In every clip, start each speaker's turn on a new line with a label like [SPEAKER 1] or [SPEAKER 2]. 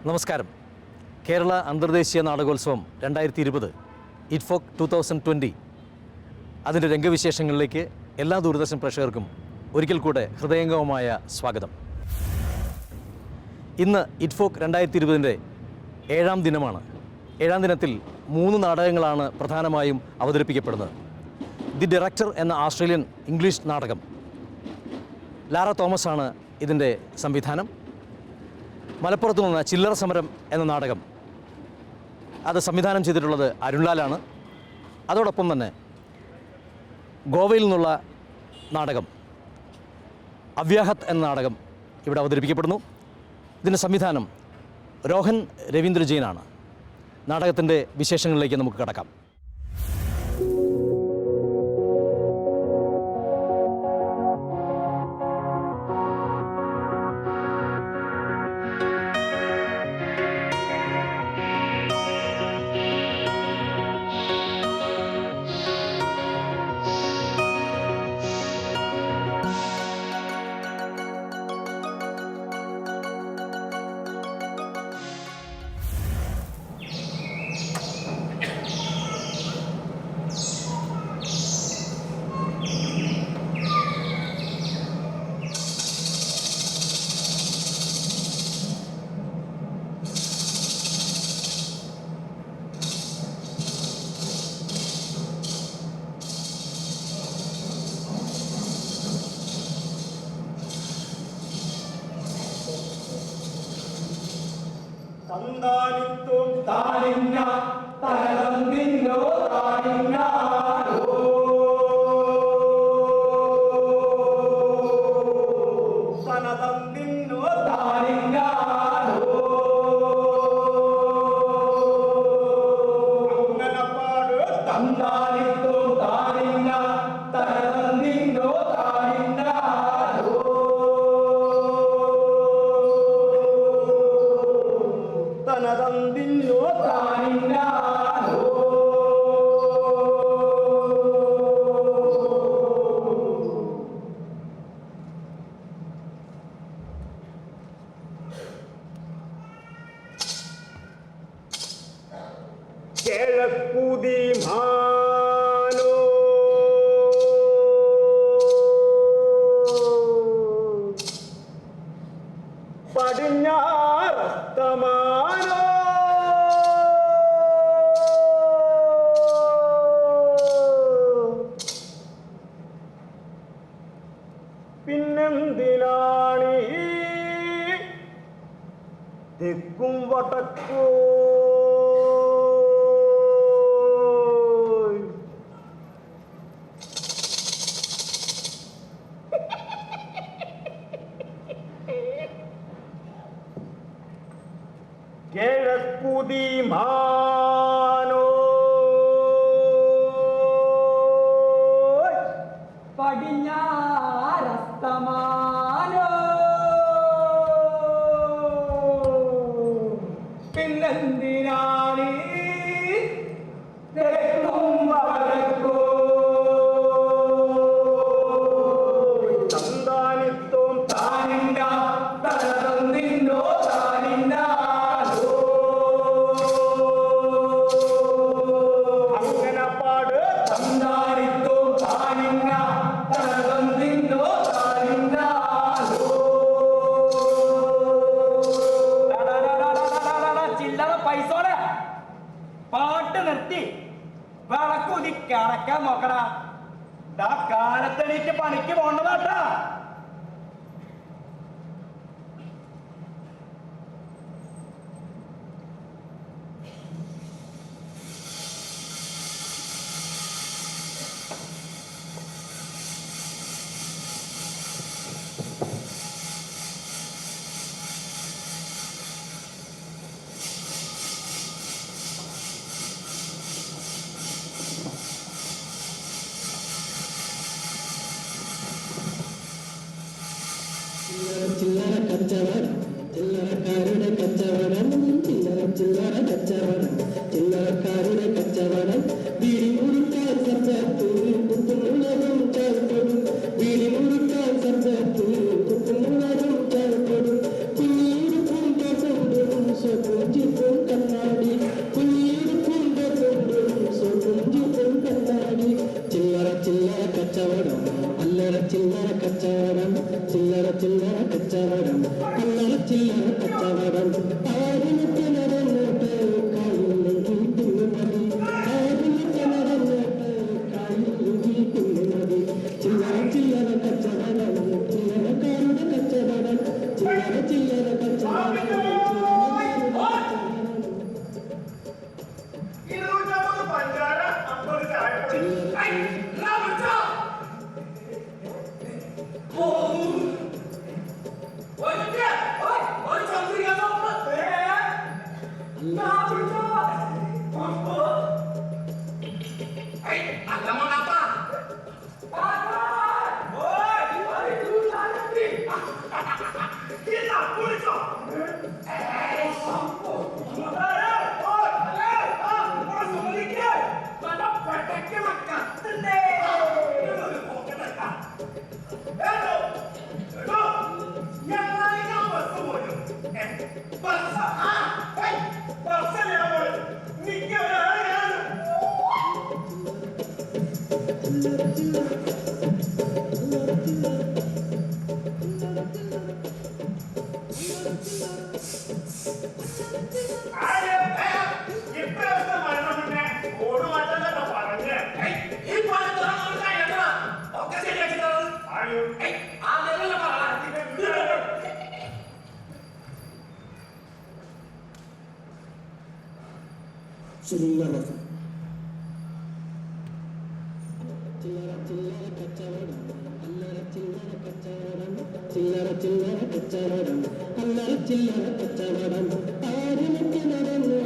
[SPEAKER 1] നമസ്കാരം. കേരള അന്തർദേശീയ നാടകോത്സവം 2020 ഇറ്റ്ഫോക് 2020 അതിൻ്റെ രംഗവിശേഷങ്ങളിലേക്ക് എല്ലാ ദൂരദർശൻ പ്രേക്ഷകർക്കും ഒരിക്കൽ കൂടെ ഹൃദയംഗമമായ സ്വാഗതം. ഇന്ന് ഇറ്റ്ഫോക് 2020 ഏഴാം ദിനമാണ്. ഏഴാം ദിനത്തിൽ 3 നാടകങ്ങളാണ് പ്രധാനമായും അവതരിപ്പിക്കപ്പെടുന്നത്. ദി ഡയറക്ടർ എന്ന ഓസ്ട്രേലിയൻ ഇംഗ്ലീഷ് നാടകം, ലാറ തോമസ് ആണ് ഇതിൻ്റെ സംവിധാനം. മലപ്പുറത്ത് നിന്ന് ചില്ലറ സമരം എന്ന നാടകം, അത് സംവിധാനം ചെയ്തിട്ടുള്ളത് അരുൺലാലാണ്. അതോടൊപ്പം തന്നെ ഗോവയിൽ നിന്നുള്ള നാടകം അവ്യാഹത്ത് എന്ന നാടകം ഇവിടെ അവതരിപ്പിക്കപ്പെടുന്നു. ഇതിൻ്റെ സംവിധാനം രോഹൻ രവീന്ദ്ര ജെയിനാണ്. നാടകത്തിൻ്റെ വിശേഷങ്ങളിലേക്ക് നമുക്ക് കടക്കാം.
[SPEAKER 2] തന്താനിത്തും താനിന്ന തനതന്തിന്നോ താനിന്നാരോ തനതന്തിന്നോ താനിന്നാരോ അങ്ങനപ്പാട് തന്താനിത്തും താനിന്ന തനതന്തിന്നോ താനിന്നാരോ തനതന്തിന്നോ താനിന്നാരോ കിഴക്കുതി മാനോ പടിഞ്ഞാറസ്തമാനോ പിന്നെന്തിനാണീ തെക്കും വടക്കോ കിഴക്കുതി മാനോ
[SPEAKER 3] പടിഞ്ഞാറസ്തമാനോ പിന്നെന്തിനാണീ തെക്കും വടക്കോ
[SPEAKER 2] തന്താനിത്തും
[SPEAKER 3] താനിന്ന തനതന്തിന്നോ താനിന്നാരോ
[SPEAKER 2] അങ്ങനപ്പാട്
[SPEAKER 3] തന്താനിത്തോ താനിന്ന തനതന്തിന്നോ താനിന്നാരോ ചില്ലറ പൈസോടെ പാട്ട് നിർത്തി വിളക്കുതി കിടക്കാൻ നോക്കടാ. കാലത്തെണീറ്റ് പണിക്ക് പോണ്ടതാട്ടാ.
[SPEAKER 4] കച്ചവടം അല്ലറ ചില്ലറ കച്ചവടം ചില്ലറ ചില്ലറ കച്ചവടം അല്ലറ ചില്ലറ കച്ചവടം ആരിനൊക്കെ നടന്നിട്ട് കായില്ലെങ്കിൽ തിന്നുമതി ആരിനൊക്കെ നടന്നിട്ട് കായില്ലെങ്കിൽ തിന്നുമതി ചില്ലറ ചില്ലറ കച്ചവടം ചില്ലറക്കാരുടെ കച്ചവടം ചില്ലറ ചില്ലറ കച്ചവടം ചില്ലറ ചില്ലറ ചില്ലറ കച്ചവടം അല്ലറ ചില്ലറ കച്ചവടം ചില്ലറ ചില്ലറ കച്ചവടം അല്ലറ ചില്ലറ കച്ചവടം ആരിനൊക്കെ നടന്നു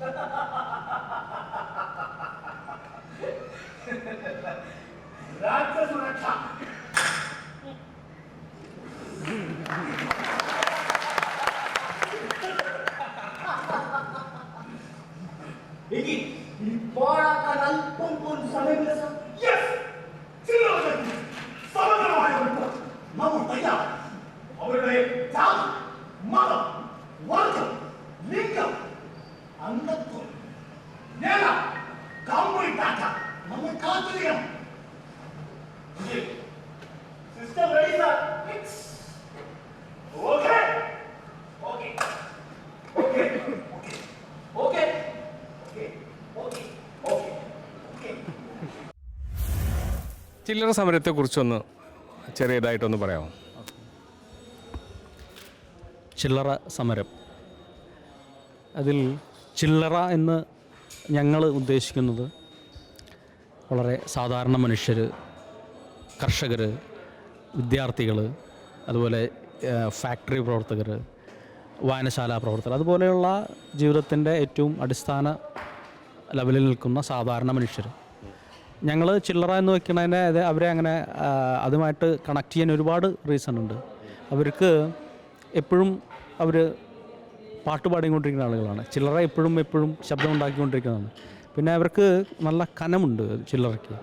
[SPEAKER 3] Ha ha ha ha ha ha!
[SPEAKER 2] പാഴാക്കാൻ അല്പം പോലും സമയമില്ല സാർ. Yes! ചില്ലറകൾക്ക് സമഗ്രമായ ഒരു പോർ നമ്മൾ തയ്യാർ. അവരുടെ ജാതി, മതം, വർഗം, ലിംഗം, അംഗത്വം, നില, കംപ്ലീറ്റ് ആക്കാൻ നമ്മൾ കാത്തിരിക്കണം. System ready sir. Okay okay okay okay okay okay okay.
[SPEAKER 5] ചില്ലറ സമരത്തെക്കുറിച്ചൊന്ന് ചെറിയതായിട്ടൊന്ന് പറയാമോ?
[SPEAKER 6] ചില്ലറ സമരം, അതിൽ ചില്ലറ എന്ന് ഞങ്ങൾ ഉദ്ദേശിക്കുന്നത് വളരെ സാധാരണ മനുഷ്യർ, കർഷകർ, വിദ്യാർത്ഥികൾ, അതുപോലെ ഫാക്ടറി പ്രവർത്തകർ, വായനശാല പ്രവർത്തകർ, അതുപോലെയുള്ള ജീവിതത്തിൻ്റെ ഏറ്റവും അടിസ്ഥാന ലെവലിൽ നിൽക്കുന്ന സാധാരണ മനുഷ്യർ. ഞങ്ങൾ ചില്ലറ എന്ന് വെക്കുന്നതിൻ്റെ അവരെ അങ്ങനെ അതുമായിട്ട് കണക്ട് ചെയ്യാൻ ഒരുപാട് റീസൺ ഉണ്ട്. അവർക്ക് എപ്പോഴും അവർ പാട്ട് പാടിക്കൊണ്ടിരിക്കുന്ന ആളുകളാണ്. ചില്ലറ എപ്പോഴും ശബ്ദം ഉണ്ടാക്കിക്കൊണ്ടിരിക്കുന്നതാണ്. പിന്നെ അവർക്ക് നല്ല കനമുണ്ട് ചില്ലറയ്ക്ക്.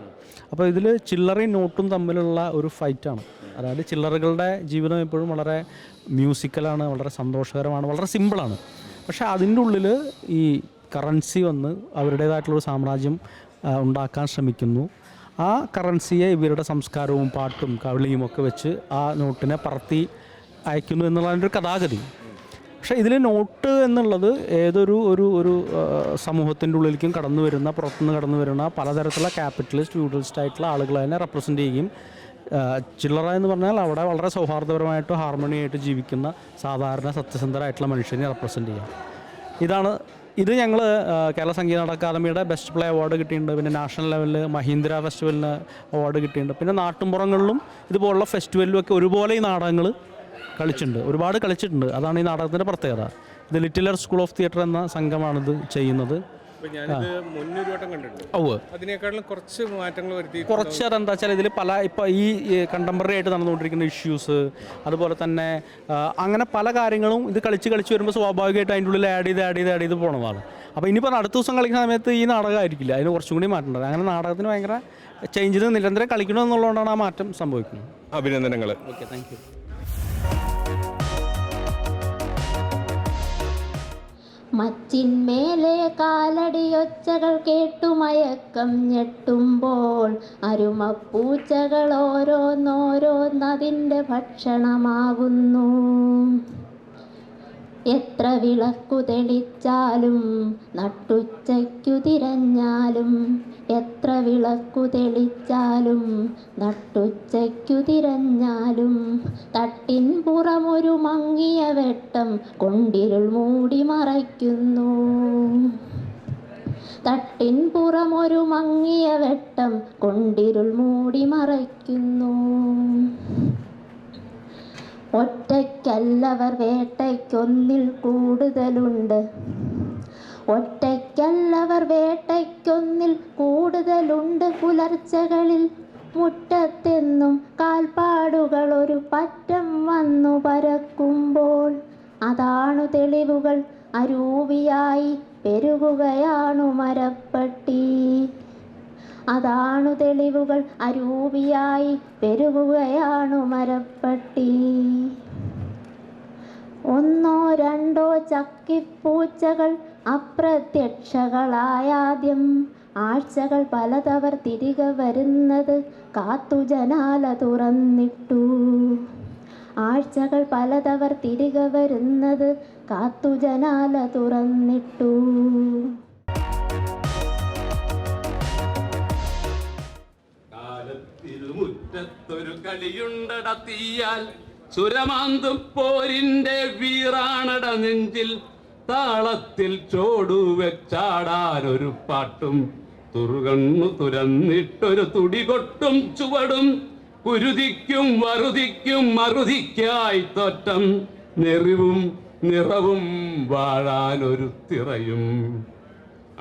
[SPEAKER 6] അപ്പോൾ ഇതിൽ ചില്ലറയും നോട്ടും തമ്മിലുള്ള ഒരു ഫൈറ്റാണ്. അതായത് ചില്ലറകളുടെ ജീവിതം എപ്പോഴും വളരെ മ്യൂസിക്കലാണ്, വളരെ സന്തോഷകരമാണ്, വളരെ സിമ്പിളാണ്. പക്ഷേ അതിൻ്റെ ഉള്ളിൽ ഈ കറൻസി വന്ന് അവരുടേതായിട്ടുള്ളൊരു സാമ്രാജ്യം ഉണ്ടാക്കാൻ ശ്രമിക്കുന്നു. ആ കറൻസിയെ ഇവരുടെ സംസ്കാരവും പാട്ടും കവിളിയും ഒക്കെ വെച്ച് ആ നോട്ടിനെ പറത്തി അയക്കുന്നു എന്നുള്ളതിൻ്റെ ഒരു കഥാഗതി. പക്ഷേ ഇതിൽ നോട്ട് എന്നുള്ളത് ഏതൊരു ഒരു സമൂഹത്തിൻ്റെ ഉള്ളിലേക്കും കടന്നു വരുന്ന, പുറത്തുനിന്ന് കടന്നു വരുന്ന പലതരത്തിലുള്ള ക്യാപിറ്റലിസ്റ്റ്, ഫ്യൂഡലിസ്റ്റ് ആയിട്ടുള്ള ആളുകളെ തന്നെ റെപ്രസെൻ്റ് ചെയ്യുകയും, ചില്ലറ എന്ന് പറഞ്ഞാൽ അവിടെ വളരെ സൗഹാർദ്ദപരമായിട്ട് ഹാർമണിയായിട്ട് ജീവിക്കുന്ന സാധാരണ സത്യസന്ധരായിട്ടുള്ള മനുഷ്യനെ റെപ്രസെൻ്റ് ചെയ്യാം. ഇത് ഞങ്ങൾ കേരള സംഗീത നാടക അക്കാദമിയുടെ ബെസ്റ്റ് പ്ലേ അവാർഡ് കിട്ടിയിട്ടുണ്ട്. പിന്നെ നാഷണൽ ലെവലിൽ മഹീന്ദ്ര ഫെസ്റ്റിവലിന് അവാർഡ് കിട്ടിയിട്ടുണ്ട്. പിന്നെ നാട്ടുമ്പുറങ്ങളിലും ഇതുപോലുള്ള ഫെസ്റ്റിവലിലും ഒക്കെ ഒരുപോലെ ഈ നാടകങ്ങൾ ഒരുപാട് കളിച്ചിട്ടുണ്ട്. അതാണ് ഈ നാടകത്തിൻ്റെ പ്രത്യേകത. ഇത് ലിറ്റിലർ സ്കൂൾ ഓഫ് തിയേറ്റർ എന്ന സംഘമാണിത് ചെയ്യുന്നത്.
[SPEAKER 5] ഞാനിത് മുന്നൊരു വട്ടം കണ്ടിട്ടുണ്ട്. അതിനേക്കാളും കുറച്ച് മാറ്റങ്ങൾ വരുത്തി.
[SPEAKER 6] കുറച്ച് അതെന്താ വെച്ചാൽ ഇതിൽ ഇപ്പോൾ ഈ കണ്ടംപററി ആയിട്ട് നടന്നുകൊണ്ടിരിക്കുന്ന ഇഷ്യൂസ്, അതുപോലെ തന്നെ അങ്ങനെ പല കാര്യങ്ങളും ഇത് കളിച്ച് വരുമ്പോൾ സ്വാഭാവികമായിട്ട് അതിൻ്റെ ഉള്ളിൽ ആഡ് ചെയ്ത് പോകണതാണ്. അപ്പോൾ ഇനിയിപ്പോൾ അടുത്ത ദിവസം കളിക്കുന്ന സമയത്ത് ഈ നാടകമായിരിക്കില്ല, അതിന് കുറച്ചും കൂടി മാറ്റേണ്ടത്. അങ്ങനെ നാടകത്തിന് ഭയങ്കര ചേഞ്ച് നിരന്തരം കളിക്കണമെന്നുള്ളതുകൊണ്ടാണ് ആ മാറ്റം സംഭവിക്കുന്നത്.
[SPEAKER 5] അഭിനന്ദനങ്ങൾ.
[SPEAKER 6] Okay, thank you.
[SPEAKER 7] മച്ചിന്മേലെ കാലടിയൊച്ചകൾ കേട്ടുമയക്കം ഞെട്ടുമ്പോൾ അരുമപ്പൂച്ചകൾ ഓരോന്നോരോന്നതിൻ്റെ ഭക്ഷണമാകുന്നു. എത്ര വിളക്കു തെളിച്ചാലും നട്ടുച്ചയ്ക്കു തിരഞ്ഞാലും, എത്ര വിളക്കു തെളിച്ചാലും നട്ടുച്ചയ്ക്കു തിരഞ്ഞാലും, തട്ടിൻ പുറമൊരു മങ്ങിയ വെട്ടം കൊണ്ടിരുൾ മൂടി മറയ്ക്കുന്നു. തട്ടിൻ പുറമൊരു മങ്ങിയ വെട്ടം കൊണ്ടിരുൾ മൂടി മറയ്ക്കുന്നു. ഒറ്റയ്ക്കല്ലവർ വേട്ടയ്ക്കൊന്നിൽ കൂടുതലുണ്ട്. ഒറ്റയ്ക്കല്ലവർ വേട്ടയ്ക്കൊന്നിൽ കൂടുതലുണ്ട്. പുലർച്ചകളിൽ മുറ്റത്തെന്നും കാൽപ്പാടുകൾ ഒരു പറ്റം വന്നു പരക്കുമ്പോൾ, അതാണു തെളിവുകൾ അരൂപിയായി പെരുകുകയാണു മരപ്പട്ടി. അതാണു തെളിവുകൾ അരൂപിയായി പെരുകുകയാണു മരപ്പട്ടി. ഒന്നോ രണ്ടോ ചക്കിപ്പൂച്ചകൾ അപ്രത്യക്ഷകളായാദ്യം, ആഴ്ചകൾ പലതവർ തിരികെ വരുന്നത് കാത്തു ജനാല തുറന്നിട്ടു. ആഴ്ചകൾ പലതവർ തിരികെ വരുന്നത് കാത്തു ജനാല തുറന്നിട്ടു.
[SPEAKER 8] തിരുമുറ്റത്തൊരു കളിയുണ്ടടത്തിയാൽ സുരമാന്തു പോരിന്റെ വീറാണട നെഞ്ചിൽ, താളത്തിൽ ചോടുവെച്ചാടാനൊരു പാട്ടും തുറുകണ്ണു തുരന്നിട്ടൊരു തുടികൊട്ടും ചുവടും, കുരുതിക്കും വറുതിക്കും മറുതിക്കായി തോറ്റം നെറിവും നിറവും വാഴാനൊരു തിറയും,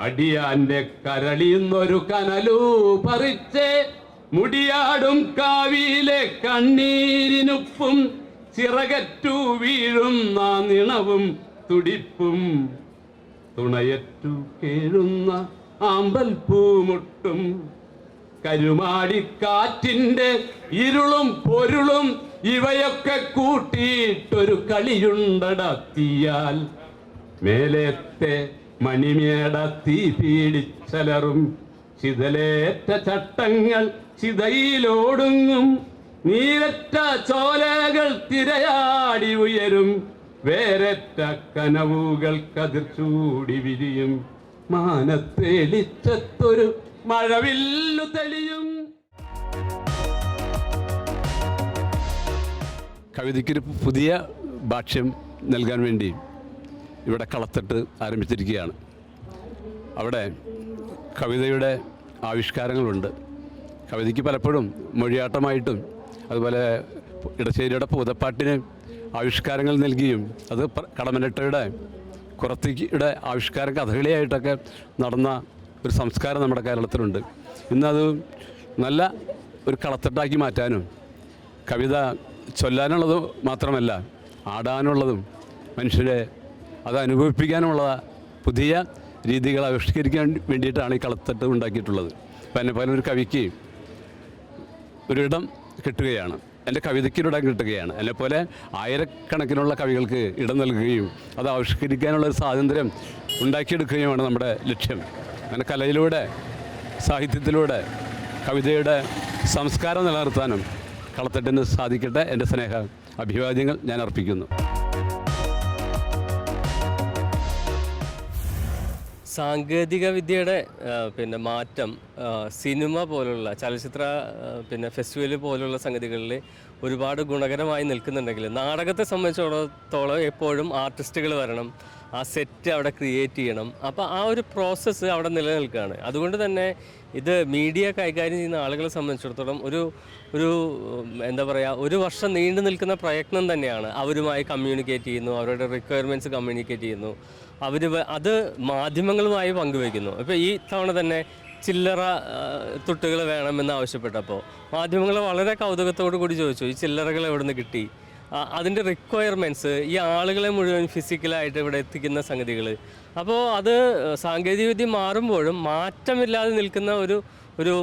[SPEAKER 8] അടിയാന്റെ കരളിന്നൊരു കനലൂ പറിച്ചേ മുടിയാടും കാവിയിലെ കണ്ണീരിനുപ്പും, ചിറകറ്റു വീഴുന്ന നിണവും തുടിപ്പും, തുണയറ്റു കേഴുന്ന ആമ്പൽ പൂമുട്ടും കരുമാടിക്കാറ്റിൻ്റെ ഇരുളും പൊരുളും ഇവയൊക്കെ കൂട്ടിയിട്ടൊരു കളിയുണ്ടടത്തിയാൽ മേലേത്തെ മണിമേട തീ പീഡിച്ചലറും ചിതലേറ്റ ചട്ടങ്ങൾ ചിതയിലോടുങ്ങും നീരറ്റ ചോലകൾ തിരയാടി ഉയരും വേരറ്റ കനവുകൾ കതിർച്ചൂടി വിരിയും മാനത്തെളിച്ചത്തൊരു മഴവില്ലു തെളിയും. കവിതയ്ക്കൊരു പുതിയ ഭാഷ്യം നൽകാൻ വേണ്ടി ഇവിടെ കളത്തട്ട് ആരംഭിച്ചിരിക്കുകയാണ്. അവിടെ കവിതയുടെ ആവിഷ്കാരങ്ങളുണ്ട്. കവിതയ്ക്ക് പലപ്പോഴും മൊഴിയാട്ടമായിട്ടും അതുപോലെ ഇടശ്ശേരിയുടെ പൂതപ്പാട്ടിന് ആവിഷ്കാരങ്ങൾ നൽകിയും അത് കടമ്മനിട്ടയുടെ കുറത്തിയുടെ ആവിഷ്കാര കഥകളിയായിട്ടൊക്കെ നടന്ന ഒരു സംസ്കാരം നമ്മുടെ കേരളത്തിലുണ്ട്. ഇന്നത് നല്ല ഒരു കളത്തട്ടാക്കി മാറ്റാനും കവിത ചൊല്ലാനുള്ളത് മാത്രമല്ല ആടാനുള്ളതും മനുഷ്യരെ അത് അനുഭവിപ്പിക്കാനുമുള്ള പുതിയ രീതികൾ ആവിഷ്കരിക്കാൻ വേണ്ടിയിട്ടാണ് ഈ കളത്തട്ട് ഉണ്ടാക്കിയിട്ടുള്ളത്. അപ്പം എന്നെ പോലെ ഒരു കവിക്ക് ഒരിടം കിട്ടുകയാണ്, എൻ്റെ കവിതയ്ക്കൊരിടം കിട്ടുകയാണ്. എന്നെപ്പോലെ ആയിരക്കണക്കിനുള്ള കവികൾക്ക് ഇടം നൽകുകയും അത് ആവിഷ്കരിക്കാനുള്ള ഒരു സ്വാതന്ത്ര്യം ഉണ്ടാക്കിയെടുക്കുകയുമാണ് നമ്മുടെ ലക്ഷ്യം. അങ്ങനെ കലയിലൂടെ സാഹിത്യത്തിലൂടെ കവിതയുടെ സംസ്കാരം നിലനിർത്താനും കളത്തട്ടിന് സാധിക്കട്ടെ. എൻ്റെ സ്നേഹ അഭിവാദ്യങ്ങൾ ഞാൻ അർപ്പിക്കുന്നു.
[SPEAKER 9] സാങ്കേതിക വിദ്യയുടെ പിന്നെ മാറ്റം സിനിമ പോലുള്ള ചലച്ചിത്ര പിന്നെ ഫെസ്റ്റിവൽ പോലുള്ള സംഗതികളിൽ ഒരുപാട് ഗുണകരമായി നിൽക്കുന്നുണ്ടെങ്കിൽ നാടകത്തെ സംബന്ധിച്ചിടത്തോളം എപ്പോഴും ആർട്ടിസ്റ്റുകൾ വരണം, ആ സെറ്റ് അവിടെ ക്രിയേറ്റ് ചെയ്യണം. അപ്പോൾ ആ ഒരു പ്രോസസ്സ് അവിടെ നിലനിൽക്കുകയാണ്. അതുകൊണ്ട് തന്നെ ഇത് മീഡിയ കൈകാര്യം ചെയ്യുന്ന ആളുകളെ സംബന്ധിച്ചിടത്തോളം ഒരു എന്താ പറയുക, ഒരു വർഷം നീണ്ടു നിൽക്കുന്ന പ്രയത്നം തന്നെയാണ്. അവരുമായി കമ്മ്യൂണിക്കേറ്റ് ചെയ്യുന്നു, അവരുടെ റിക്വയർമെൻറ്റ്സ് കമ്മ്യൂണിക്കേറ്റ് ചെയ്യുന്നു, അത് മാധ്യമങ്ങളുമായി പങ്കുവയ്ക്കുന്നു. ഇപ്പോൾ ഈ തവണ തന്നെ ചില്ലറ തുട്ടുകൾ വേണമെന്ന് ആവശ്യപ്പെട്ടപ്പോൾ മാധ്യമങ്ങൾ വളരെ കൗതുകത്തോടു കൂടി ചോദിച്ചു, ഈ ചില്ലറകൾ എവിടെ നിന്ന് കിട്ടി, അതിൻ്റെ റിക്വയർമെൻറ്റ്സ്, ഈ ആളുകളെ മുഴുവൻ ഫിസിക്കലായിട്ട് ഇവിടെ എത്തിക്കുന്ന സംഗതികൾ. അപ്പോൾ അത് സാങ്കേതികവിദ്യ മാറുമ്പോഴും മാറ്റമില്ലാതെ നിൽക്കുന്ന ഒരു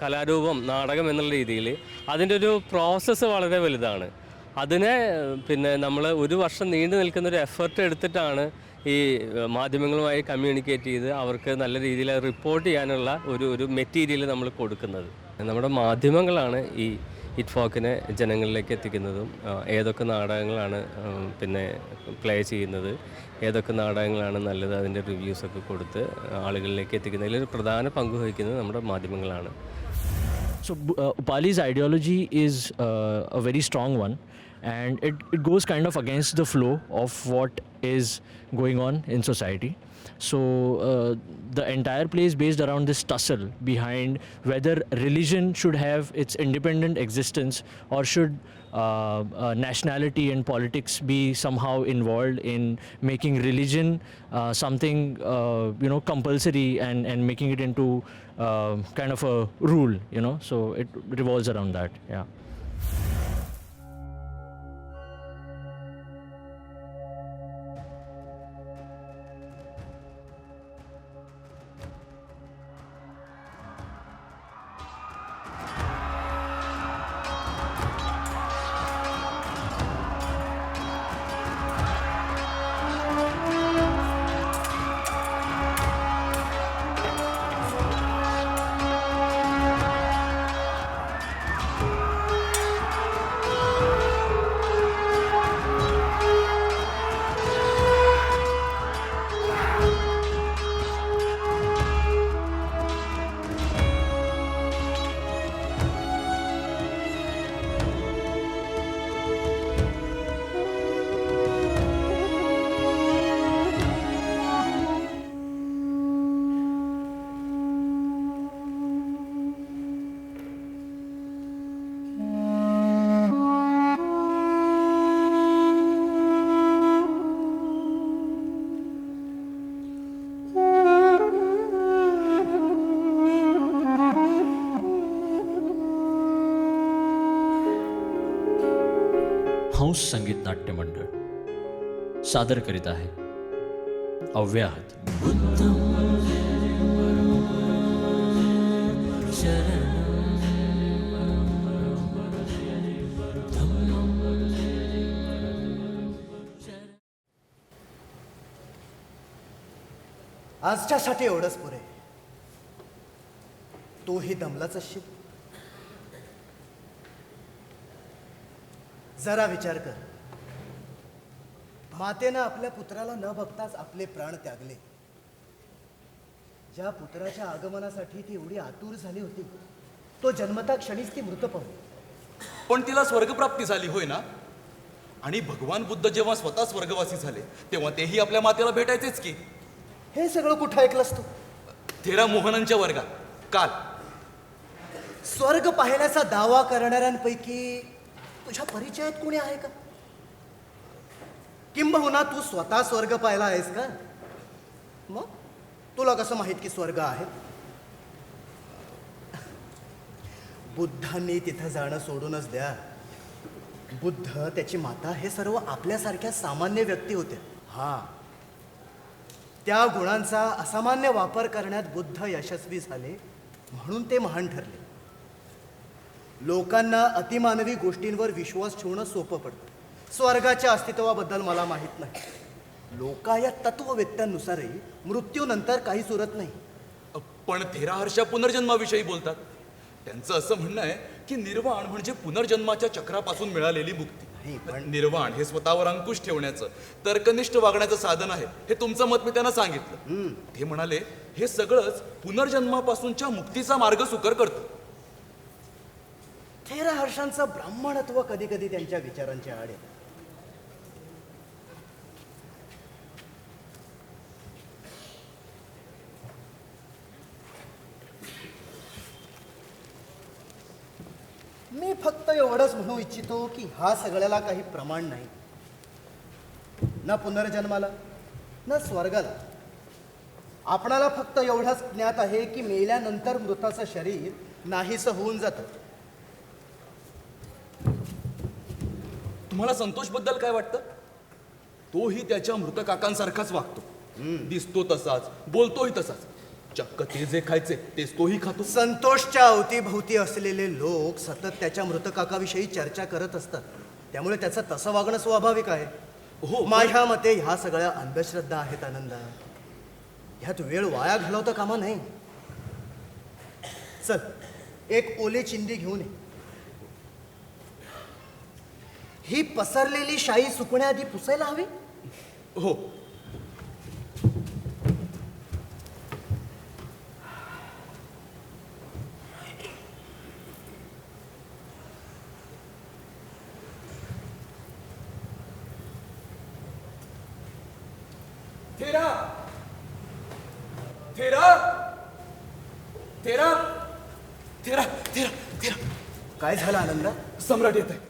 [SPEAKER 9] കലാരൂപം നാടകം എന്നുള്ള രീതിയിൽ അതിൻ്റെ ഒരു പ്രോസസ്സ് വളരെ വലുതാണ്. അതിനെ പിന്നെ നമ്മൾ ഒരു വർഷം നീണ്ടു നിൽക്കുന്ന ഒരു എഫർട്ട് എടുത്തിട്ടാണ് ഈ മാധ്യമങ്ങളുമായി കമ്മ്യൂണിക്കേറ്റ് ചെയ്ത് അവർക്ക് നല്ല രീതിയിൽ റിപ്പോർട്ട് ചെയ്യാനുള്ള ഒരു മെറ്റീരിയൽ നമ്മൾ കൊടുക്കുന്നത്. നമ്മുടെ മാധ്യമങ്ങളാണ് ഈ ഇറ്റ്ഫോക്കിനെ ജനങ്ങളിലേക്ക് എത്തിക്കുന്നതും ഏതൊക്കെ നാടകങ്ങളാണ് പിന്നെ പ്ലേ ചെയ്യുന്നത്, ഏതൊക്കെ നാടകങ്ങളാണ് നല്ലത്, അതിൻ്റെ റിവ്യൂസൊക്കെ കൊടുത്ത് ആളുകളിലേക്ക് എത്തിക്കുന്നതിൽ ഒരു പ്രധാന പങ്ക് വഹിക്കുന്നത് നമ്മുടെ മാധ്യമങ്ങളാണ്.
[SPEAKER 10] So Upali's ideology is a very strong one, and it goes kind of against the flow of what is going on in society. So the entire play is based around this tussle behind whether religion should have its independent existence or should nationality and politics be somehow involved in making religion something compulsory and making it into kind of a rule, so it revolves around that. Yeah. हंस संगीत नाट्य मंडळ सादर करीत आहे अव्याहत.
[SPEAKER 2] आजच्यासाठी एवढंच पुरे. तूही दमलाच असशील. जरा विचार कर. मातेनं आपल्या पुत्राला न बघताच आपले प्राण त्यागले. ज्या पुत्राच्या आगमनासाठी ती एवढी आतुर झाली होती, तो जन्मता क्षणीच ती मृत पावली.
[SPEAKER 11] पण तिला स्वर्गप्राप्ती झाली होय ना. आणि भगवान बुद्ध जेव्हा स्वतः स्वर्गवासी झाले तेव्हा तेही आपल्या मातेला भेटायचेच की.
[SPEAKER 2] हे सगळं कुठं ऐकलंस तू?
[SPEAKER 11] थेरा मोहनंच्या वर्गात काल.
[SPEAKER 2] स्वर्ग पाहण्याचा दावा करणाऱ्यांपैकी तुझ्या परिचयात कोणी आहे का? किंबहुना तू स्वतः स्वर्ग पाहिला आहेस का? मग तुला कसं माहित की स्वर्ग आहे? बुद्धांनी तिथं जाणं सोडूनच द्या. बुद्ध, त्याची माता हे सर्व आपल्यासारख्या सामान्य व्यक्ती होते. हा, त्या गुणांचा असामान्य वापर करण्यात बुद्ध यशस्वी झाले म्हणून ते महान ठरले. लोकांना अतिमानवी गोष्टींवर विश्वास ठेवणं सोपं पडतं. स्वर्गाच्या अस्तित्वाबद्दल मला माहीत नाही. लोकाया तत्ववेत्त्यांनुसारही मृत्यूनंतर काहीच उरत नाही.
[SPEAKER 11] पण थेराहर्षा पुनर्जन्माविषयी बोलतात. त्यांचं असं म्हणणं आहे की निर्वाण म्हणजे पुनर्जन्माच्या चक्रापासून मिळालेली मुक्ती. पण निर्वाण हे स्वतःवर अंकुश ठेवण्याचं, तर्कनिष्ठ वागण्याचं साधन आहे हे तुमचं मत मी त्यांना सांगितलं. ते म्हणाले हे सगळंच पुनर्जन्मापासूनच्या मुक्तीचा मार्ग सुकर करतं.
[SPEAKER 2] थेराहर्षांचं ब्राह्मणत्व कधी कधी त्यांच्या विचारांच्या आड येतं. मी फक्त एवढंच म्हणू इच्छितो की हा सगळ्याला काही प्रमाण नाही. ना पुनर्जन्माला ना स्वर्गाला. आपणाला फक्त एवढंच ज्ञात आहे की मेल्यानंतर मृताचं शरीर नाहीसं होऊन जातं.
[SPEAKER 11] तुम्हाला संतोष बद्दल काय वाटतं? तोही त्याच्या मृत काकांसारखाच वागतो. दिसतो तसाच, बोलतोही तसाच. चक्क ते जे खायचे तेच तोही खातो.
[SPEAKER 2] संतोषच्या अवतीभोवती असलेले लोक सतत त्याच्या मृत काकाविषयी चर्चा करत असतात. त्यामुळे त्याचं तसं वागणं स्वाभाविक आहे.
[SPEAKER 11] हो,
[SPEAKER 2] माझ्या मते ह्या सगळ्या अंधश्रद्धा आहेत. आनंदा, ह्यात वेळ वाया घालवता कामा नाही. चल, एक ओले चिंदी घेऊन ये. ही पसरलेली शाई सुकण्याआधी पुसायला हवी.
[SPEAKER 11] हो. थेरा, थेरा, थेरा, थेरा, थेरा, थेरा.
[SPEAKER 2] काय झालं आनंदा?
[SPEAKER 11] सम्राट येत आहे.